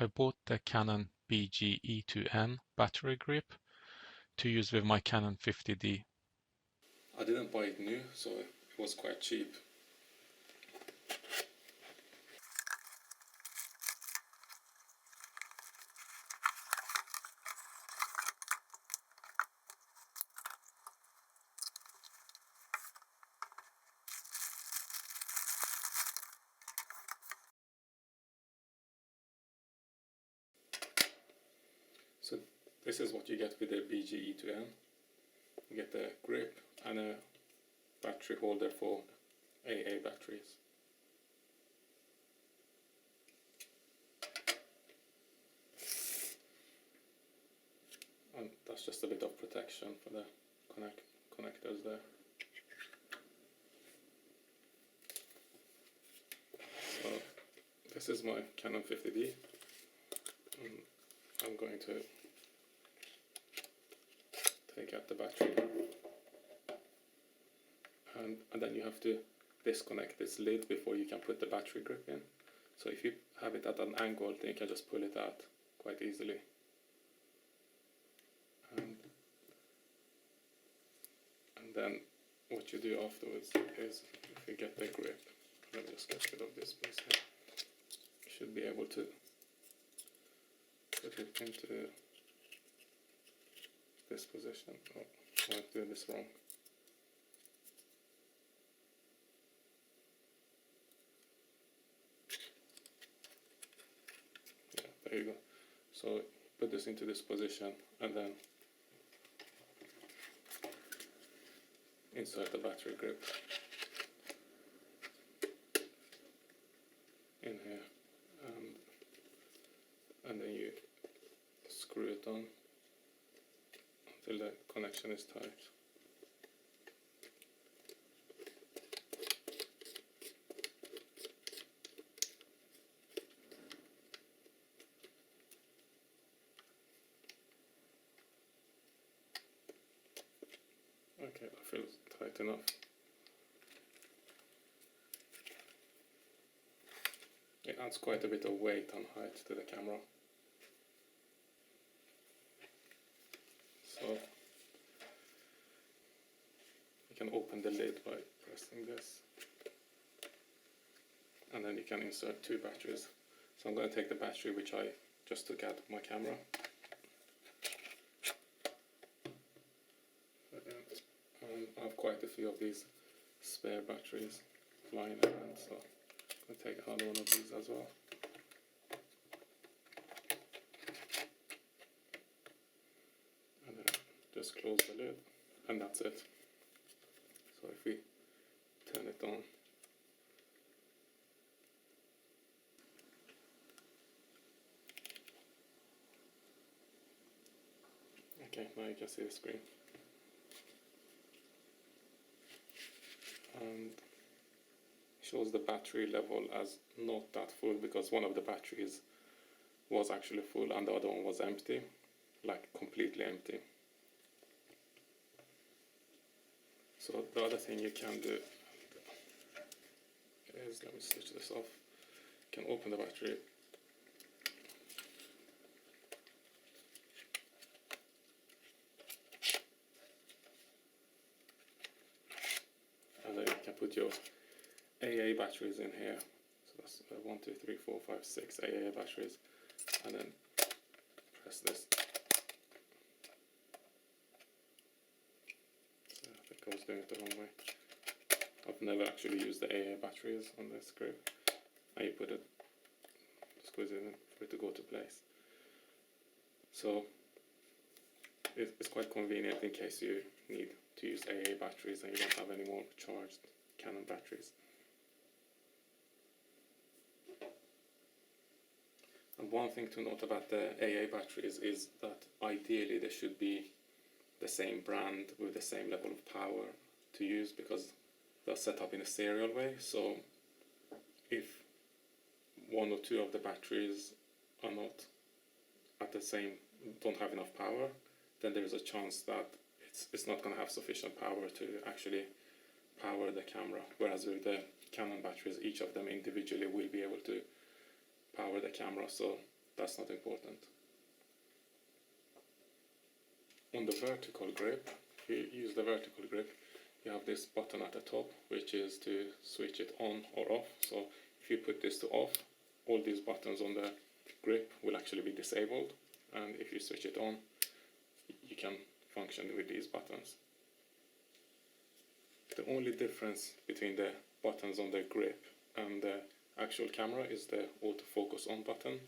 I bought the Canon BG-E2N Battery Grip to use with my Canon 50D. I didn't buy it new, so it was quite cheap. So this is what you get with the BG-E2N. You get the grip and a battery holder for AA batteries. And that's just a bit of protection for the connectors there. So this is my Canon 50D. I'm going to take out the battery, and then you have to disconnect this lid before you can put the battery grip in. So if you have it at an angle, then you can just pull it out quite easily. And then what you do afterwards is, if you get the grip, let me just get rid of this piece here, you should be able to put it into this position. Oh, I'm doing this wrong. Yeah, there you go. So put this into this position and then insert the battery grip in here, and then you screw it on until the connection is tight. Okay, that feels tight enough. It adds quite a bit of weight and height to the camera. So you can open the lid by pressing this, and then you can insert two batteries. So I'm going to take the battery which I just took out of my camera. I have quite a few of these spare batteries lying around, so I'm going to take another one of these as well. And then just close the lid, and that's it. So if we turn it on, okay, now you can see the screen. And shows the battery level as not that full, because one of the batteries was actually full and the other one was empty, like completely empty. So the other thing you can do is, let me switch this off, you can open the battery and then you can put your AA batteries in here. So that's 1, 2, 3, 4, 5, 6 AA batteries, and then press this. So I think I was doing it the wrong way. I've never actually used the AA batteries on this grip. And you put it, squeeze it in for it to go to place. So it's quite convenient in case you need to use AA batteries and you don't have any more charged Canon batteries. And one thing to note about the AA batteries is that ideally they should be the same brand with the same level of power to use, because they're set up in a serial way. So if one or two of the batteries are not at the same, don't have enough power, then there's a chance that it's not going to have sufficient power to actually power the camera. Whereas with the Canon batteries, each of them individually will be able to power the camera. So that's not important. On the vertical grip, if you use the vertical grip, you have this button at the top, which is to switch it on or off. So if you put this to off, all these buttons on the grip will actually be disabled, and if you switch it on, you can function with these buttons. The only difference between the buttons on the grip and the actual camera is the autofocus on button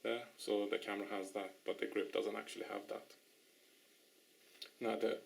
there. So the camera has that, but the grip doesn't actually have that. Now the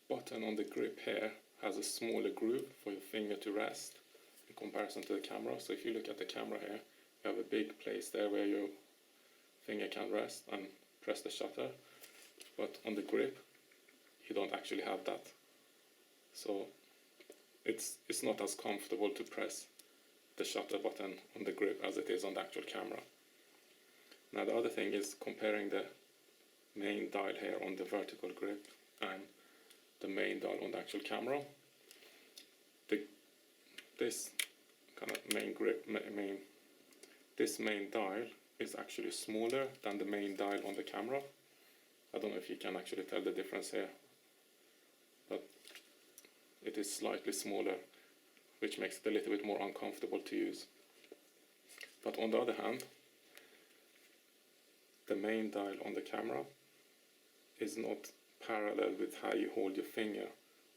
button on the grip here has a smaller groove for your finger to rest in comparison to the camera. So if you look at the camera here, you have a big place there where your finger can rest and press the shutter, but on the grip you don't actually have that. So it's not as comfortable to press the shutter button on the grip as it is on the actual camera. Now the other thing is comparing the main dial here on the vertical grip and the main dial on the actual camera. This kind of this main dial is actually smaller than the main dial on the camera. I don't know if you can actually tell the difference here, but it is slightly smaller, which makes it a little bit more uncomfortable to use. But on the other hand, the main dial on the camera is not parallel with how you hold your finger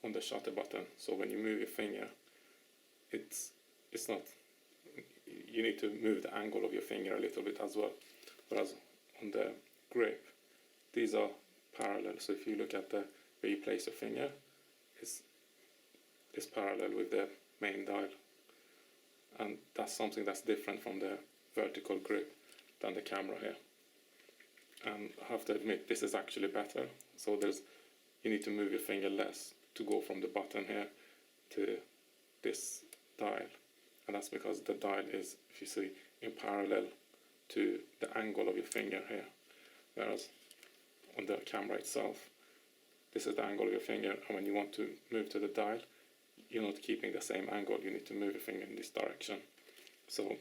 on the shutter button. So when you move your finger, it's not, you need to move the angle of your finger a little bit as well. Whereas on the grip, these are parallel. So if you look at where you place your finger, it's parallel with the main dial. And that's something that's different from the vertical grip than the camera here. And I have to admit, this is actually better. So you need to move your finger less to go from the button here to this dial. And that's because the dial is, if you see, in parallel to the angle of your finger here. Whereas on the camera itself, this is the angle of your finger, and when you want to move to the dial, you're not keeping the same angle, you need to move your finger in this direction. So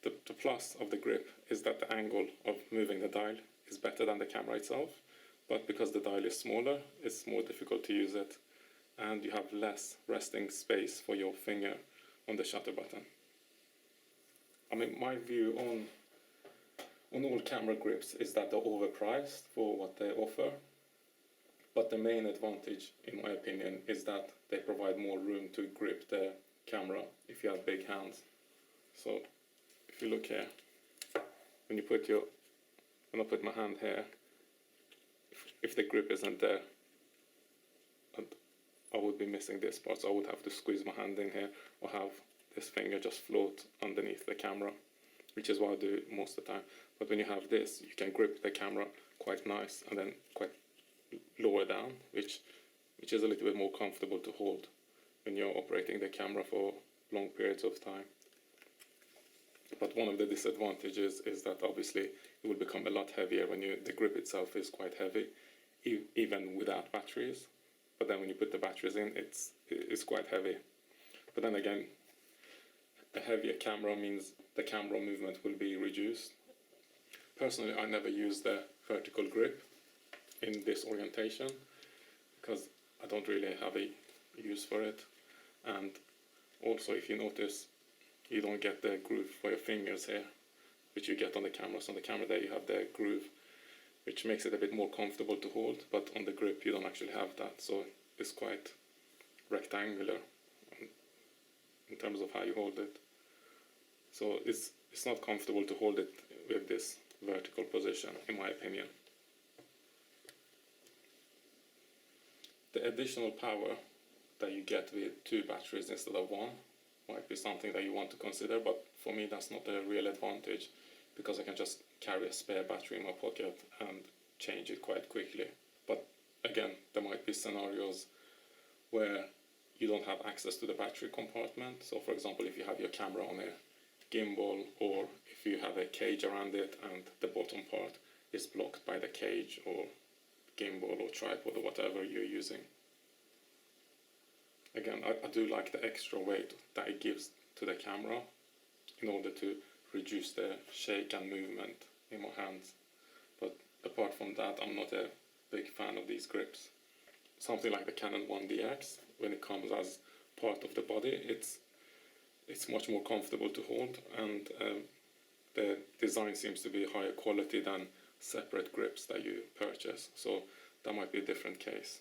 the plus of the grip is that the angle of moving the dial is better than the camera itself, but because the dial is smaller, it's more difficult to use it, and you have less resting space for your finger on the shutter button. I mean, my view on all camera grips is that they're overpriced for what they offer, but the main advantage, in my opinion, is that they provide more room to grip the camera if you have big hands. So if you look here, when I put my hand here, if the grip isn't there, I would be missing this part, so I would have to squeeze my hand in here or have this finger just float underneath the camera, which is what I do most of the time. But when you have this, you can grip the camera quite nice and then quite lower down, which is a little bit more comfortable to hold when you're operating the camera for long periods of time. But one of the disadvantages is that obviously it will become a lot heavier when the grip itself is quite heavy, even without batteries. But then when you put the batteries in, it's quite heavy. But then again, a heavier camera means the camera movement will be reduced. Personally, I never use the vertical grip in this orientation because I don't really have a use for it. And also, if you notice, you don't get the groove for your fingers here, which you get on the camera. So on the camera there you have the groove, which makes it a bit more comfortable to hold, but on the grip you don't actually have that. So it's quite rectangular in terms of how you hold it. So it's not comfortable to hold it with this vertical position, in my opinion. The additional power that you get with 2 batteries instead of 1 might be something that you want to consider, but for me that's not a real advantage because I can just carry a spare battery in my pocket and change it quite quickly. But again, there might be scenarios where you don't have access to the battery compartment. So for example, if you have your camera on a gimbal, or if you have a cage around it and the bottom part is blocked by the cage or gimbal or tripod or whatever you're using. Again, I do like the extra weight that it gives to the camera, in order to reduce the shake and movement in my hands. But apart from that, I'm not a big fan of these grips. Something like the Canon 1DX, when it comes as part of the body, it's much more comfortable to hold, and the design seems to be higher quality than separate grips that you purchase. So that might be a different case.